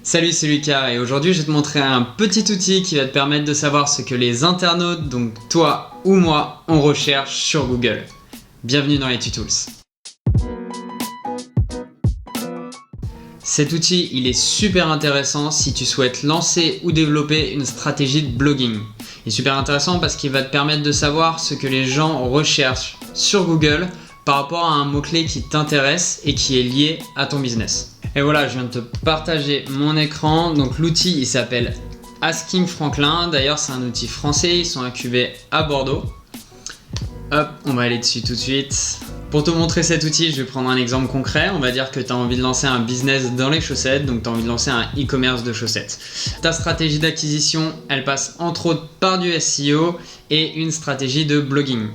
Salut, c'est Lucas et aujourd'hui je vais te montrer un petit outil qui va te permettre de savoir ce que les internautes, donc toi ou moi, on recherche sur Google. Bienvenue dans les Tutools. Cet outil, il est super intéressant si tu souhaites lancer ou développer une stratégie de blogging. Il est super intéressant parce qu'il va te permettre de savoir ce que les gens recherchent sur Google par rapport à un mot-clé qui t'intéresse et qui est lié à ton business. Et voilà, je viens de te partager mon écran. Donc l'outil, il s'appelle Asking Franklin. D'ailleurs, c'est un outil français. Ils sont incubés à Bordeaux. Hop, on va aller dessus tout de suite. Pour te montrer cet outil, je vais prendre un exemple concret. On va dire que tu as envie de lancer un business dans les chaussettes, donc tu as envie de lancer un e-commerce de chaussettes. Ta stratégie d'acquisition, elle passe entre autres par du SEO et une stratégie de blogging.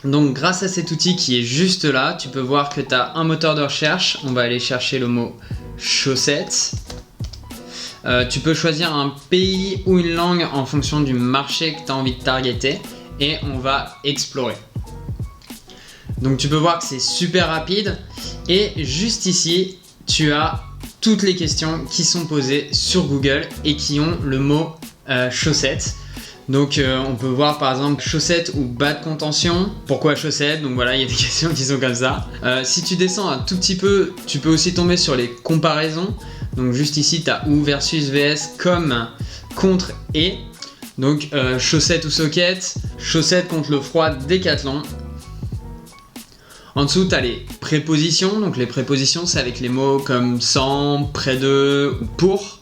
Donc grâce à cet outil qui est juste là, tu peux voir que tu as un moteur de recherche. On va aller chercher le mot chaussettes. Tu peux choisir un pays ou une langue en fonction du marché que tu as envie de targeter et on va explorer. Donc tu peux voir que c'est super rapide et juste ici, tu as toutes les questions qui sont posées sur Google et qui ont le mot chaussettes. Donc on peut voir par exemple chaussettes ou bas de contention. Pourquoi chaussettes? Donc voilà, il y a des questions qui sont comme ça. Si tu descends un tout petit peu, tu peux aussi tomber sur les comparaisons. Donc juste ici, tu as ou versus vs, comme, contre et. Donc chaussettes ou socket, chaussettes contre le froid Décathlon. En dessous, tu as les prépositions. Donc les prépositions, c'est avec les mots comme sans, près de ou pour.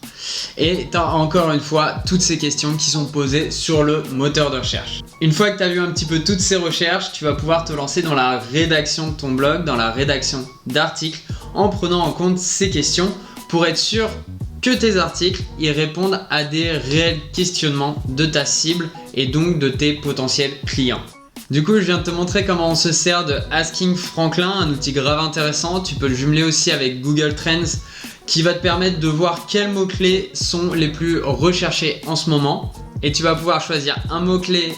Et tu as encore une fois toutes ces questions qui sont posées sur le moteur de recherche. Une fois que tu as vu un petit peu toutes ces recherches, tu vas pouvoir te lancer dans la rédaction de ton blog, dans la rédaction d'articles, en prenant en compte ces questions pour être sûr que tes articles y répondent à des réels questionnements de ta cible et donc de tes potentiels clients. Du coup, je viens de te montrer comment on se sert de Asking Franklin, un outil grave intéressant. Tu peux le jumeler aussi avec Google Trends qui va te permettre de voir quels mots-clés sont les plus recherchés en ce moment. Et tu vas pouvoir choisir un mot-clé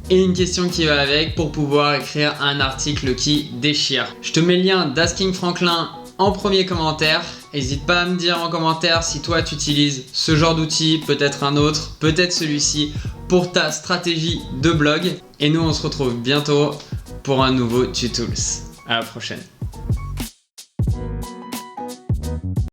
et une question qui va avec pour pouvoir écrire un article qui déchire. Je te mets le lien d'Asking Franklin en premier commentaire. N'hésite pas à me dire en commentaire si toi tu utilises ce genre d'outil, peut-être un autre, peut-être celui-ci pour ta stratégie de blog. Et nous on se retrouve bientôt pour un nouveau Tutools. À la prochaine.